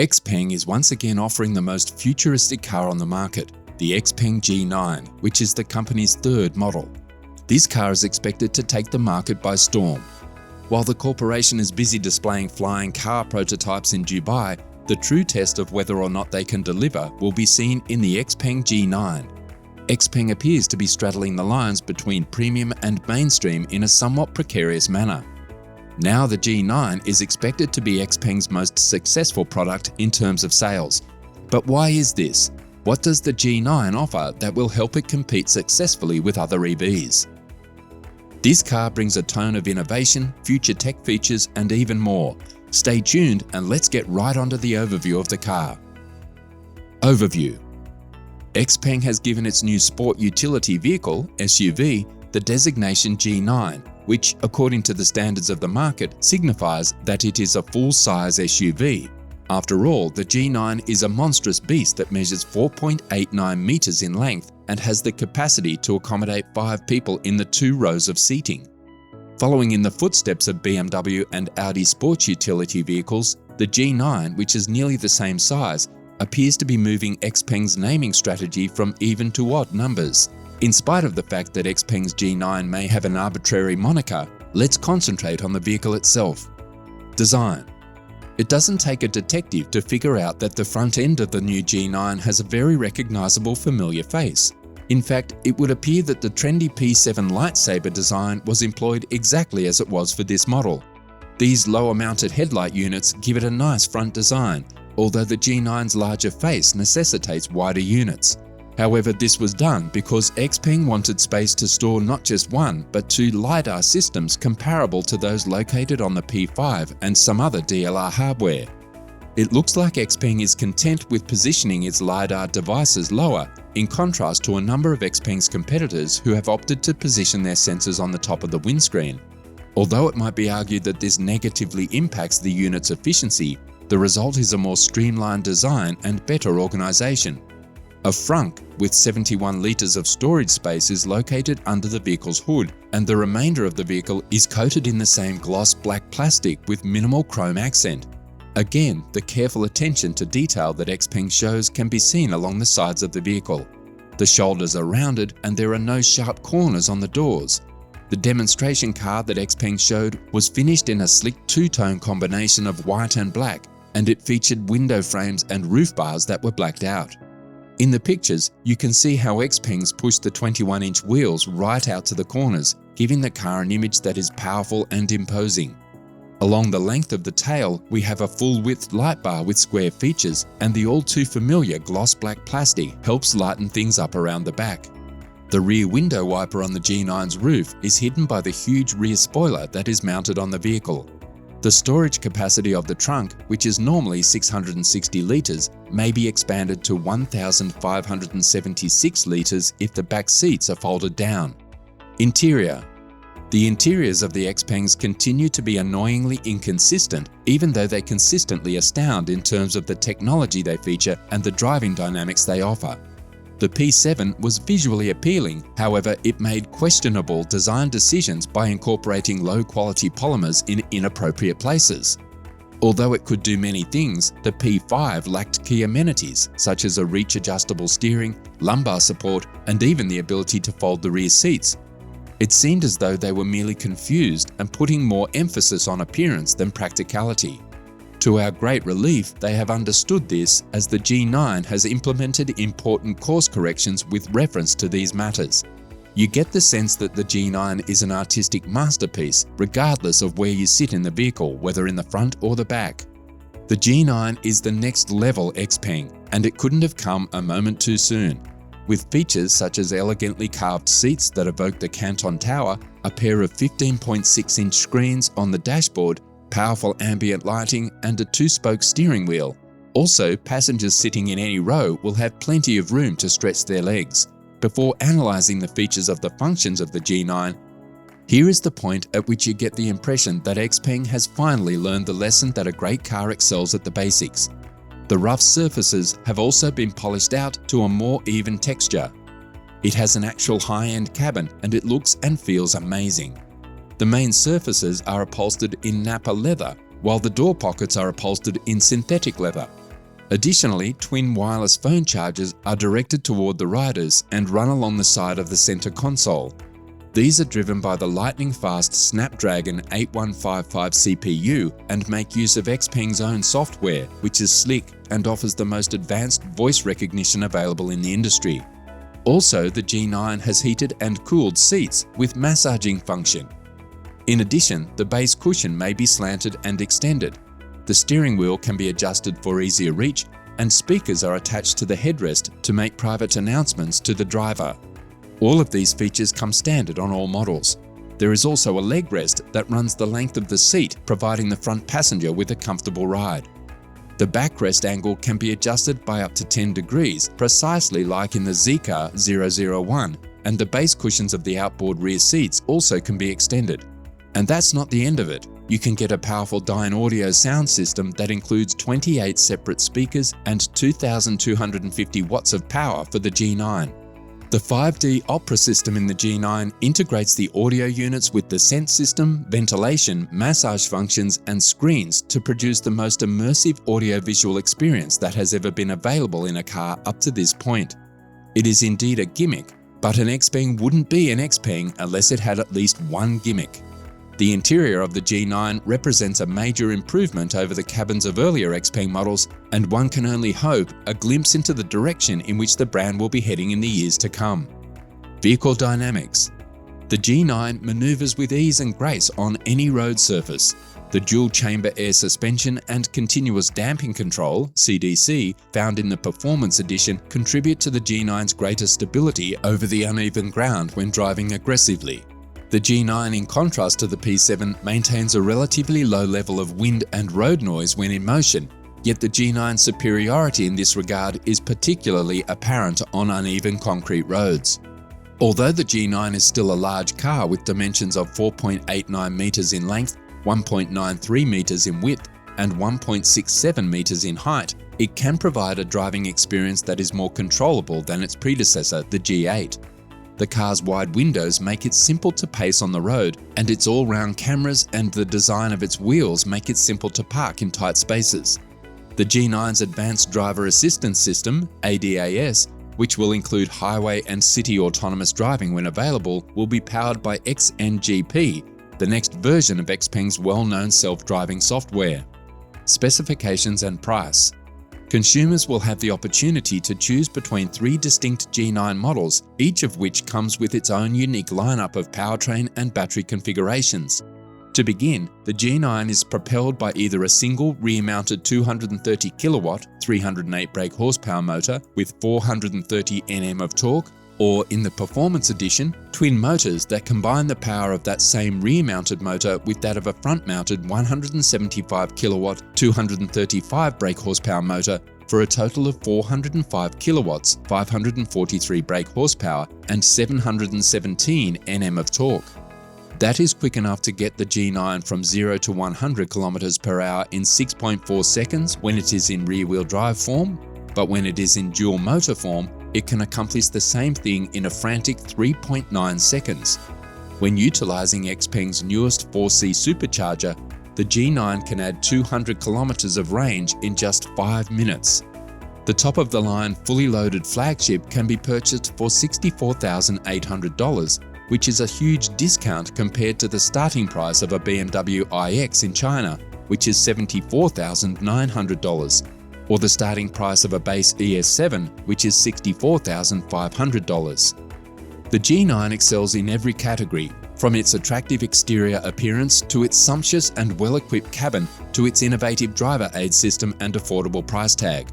XPeng is once again offering the most futuristic car on the market, the XPeng G9, which is the company's third model. This car is expected to take the market by storm. While the corporation is busy displaying flying car prototypes in Dubai, the true test of whether or not they can deliver will be seen in the XPeng G9. XPeng appears to be straddling the lines between premium and mainstream in a somewhat precarious manner. Now the G9 is expected to be XPeng's most successful product in terms of sales. But why is this? What does the G9 offer that will help it compete successfully with other EVs? This car brings a tone of innovation, future tech features, and even more. Stay tuned and let's get right onto the overview of the car. Overview. XPeng has given its new sport utility vehicle, SUV, the designation G9, which, according to the standards of the market, signifies that it is a full-size SUV. After all, the G9 is a monstrous beast that measures 4.89 meters in length and has the capacity to accommodate 5 people in the 2 rows of seating. Following in the footsteps of BMW and Audi sports utility vehicles, the G9, which is nearly the same size, appears to be moving XPeng's naming strategy from even to odd numbers. In spite of the fact that XPeng's G9 may have an arbitrary moniker, let's concentrate on the vehicle itself. Design. It doesn't take a detective to figure out that the front end of the new G9 has a very recognizable familiar face. In fact, it would appear that the trendy P7 lightsaber design was employed exactly as it was for this model. These lower-mounted headlight units give it a nice front design, although the G9's larger face necessitates wider units. However, this was done because XPeng wanted space to store not just one, but 2 LiDAR systems comparable to those located on the P5 and some other DLR hardware. It looks like XPeng is content with positioning its LiDAR devices lower, in contrast to a number of XPeng's competitors who have opted to position their sensors on the top of the windscreen. Although it might be argued that this negatively impacts the unit's efficiency, the result is a more streamlined design and better organization. A frunk with 71 litres of storage space is located under the vehicle's hood, and the remainder of the vehicle is coated in the same gloss black plastic with minimal chrome accent. Again, the careful attention to detail that XPeng shows can be seen along the sides of the vehicle. The shoulders are rounded and there are no sharp corners on the doors. The demonstration car that XPeng showed was finished in a slick 2-tone combination of white and black, and it featured window frames and roof bars that were blacked out. In the pictures, you can see how XPeng's pushed the 21-inch wheels right out to the corners, giving the car an image that is powerful and imposing. Along the length of the tail, we have a full-width light bar with square features, and the all-too-familiar gloss black plastic helps lighten things up around the back. The rear window wiper on the G9's roof is hidden by the huge rear spoiler that is mounted on the vehicle. The storage capacity of the trunk, which is normally 660 litres, may be expanded to 1,576 litres if the back seats are folded down. Interior. The interiors of the XPengs continue to be annoyingly inconsistent, even though they consistently astound in terms of the technology they feature and the driving dynamics they offer. The P7 was visually appealing, however, it made questionable design decisions by incorporating low-quality polymers in inappropriate places. Although it could do many things, the P5 lacked key amenities such as a reach-adjustable steering, lumbar support, and even the ability to fold the rear seats. It seemed as though they were merely confused and putting more emphasis on appearance than practicality. To our great relief, they have understood this as the G9 has implemented important course corrections with reference to these matters. You get the sense that the G9 is an artistic masterpiece, regardless of where you sit in the vehicle, whether in the front or the back. The G9 is the next level XPeng, and it couldn't have come a moment too soon. With features such as elegantly carved seats that evoke the Canton Tower, a pair of 15.6-inch screens on the dashboard, powerful ambient lighting, and a 2-spoke steering wheel. Also, passengers sitting in any row will have plenty of room to stretch their legs. Before analysing the features of the functions of the G9, here is the point at which you get the impression that XPeng has finally learned the lesson that a great car excels at the basics. The rough surfaces have also been polished out to a more even texture. It has an actual high-end cabin and it looks and feels amazing. The main surfaces are upholstered in Napa leather, while the door pockets are upholstered in synthetic leather. Additionally, twin wireless phone chargers are directed toward the riders and run along the side of the center console. These are driven by the lightning-fast Snapdragon 8155 CPU and make use of XPeng's own software, which is slick and offers the most advanced voice recognition available in the industry. Also, the G9 has heated and cooled seats with massaging function. In addition, the base cushion may be slanted and extended. The steering wheel can be adjusted for easier reach, and speakers are attached to the headrest to make private announcements to the driver. All of these features come standard on all models. There is also a leg rest that runs the length of the seat, providing the front passenger with a comfortable ride. The backrest angle can be adjusted by up to 10 degrees, precisely like in the Z-Car 001, and the base cushions of the outboard rear seats also can be extended. And that's not the end of it. You can get a powerful Dynaudio sound system that includes 28 separate speakers and 2,250 watts of power for the G9. The 5D Opera system in the G9 integrates the audio units with the scent system, ventilation, massage functions, and screens to produce the most immersive audiovisual experience that has ever been available in a car up to this point. It is indeed a gimmick, but an XPeng wouldn't be an XPeng unless it had at least one gimmick. The interior of the G9 represents a major improvement over the cabins of earlier XPeng models, and one can only hope a glimpse into the direction in which the brand will be heading in the years to come. Vehicle dynamics. The G9 maneuvers with ease and grace on any road surface. The dual-chamber air suspension and continuous damping control (CDC) found in the Performance Edition contribute to the G9's greater stability over the uneven ground when driving aggressively. The G9, in contrast to the P7, maintains a relatively low level of wind and road noise when in motion, yet the G9's superiority in this regard is particularly apparent on uneven concrete roads. Although the G9 is still a large car with dimensions of 4.89 meters in length, 1.93 meters in width, and 1.67 meters in height, it can provide a driving experience that is more controllable than its predecessor, the G8. The car's wide windows make it simple to pace on the road, and its all-round cameras and the design of its wheels make it simple to park in tight spaces. The G9's Advanced Driver Assistance System, ADAS, which will include highway and city autonomous driving when available, will be powered by XNGP, the next version of XPeng's well-known self-driving software. Specifications and price. Consumers will have the opportunity to choose between 3 distinct G9 models, each of which comes with its own unique lineup of powertrain and battery configurations. To begin, the G9 is propelled by either a single rear-mounted 230 kilowatt, 308 brake horsepower motor with 430 Nm of torque, or in the Performance Edition, twin motors that combine the power of that same rear-mounted motor with that of a front-mounted 175 kilowatt, 235 brake horsepower motor for a total of 405 kilowatts, 543 brake horsepower, and 717 Nm of torque. That is quick enough to get the G9 from 0 to 100 km per hour in 6.4 seconds when it is in rear-wheel drive form, but when it is in dual motor form, it can accomplish the same thing in a frantic 3.9 seconds. When utilizing XPeng's newest 4C supercharger, the G9 can add 200 kilometers of range in just 5 minutes. The top-of-the-line fully loaded flagship can be purchased for $64,800, which is a huge discount compared to the starting price of a BMW iX in China, which is $74,900. or the starting price of a base ES7, which is $64,500. The G9 excels in every category, from its attractive exterior appearance to its sumptuous and well-equipped cabin to its innovative driver aid system and affordable price tag.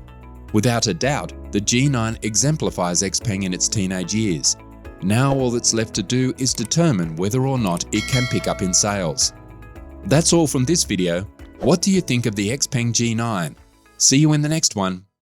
Without a doubt, the G9 exemplifies XPeng in its teenage years. Now all that's left to do is determine whether or not it can pick up in sales. That's all from this video. What do you think of the XPeng G9? See you in the next one.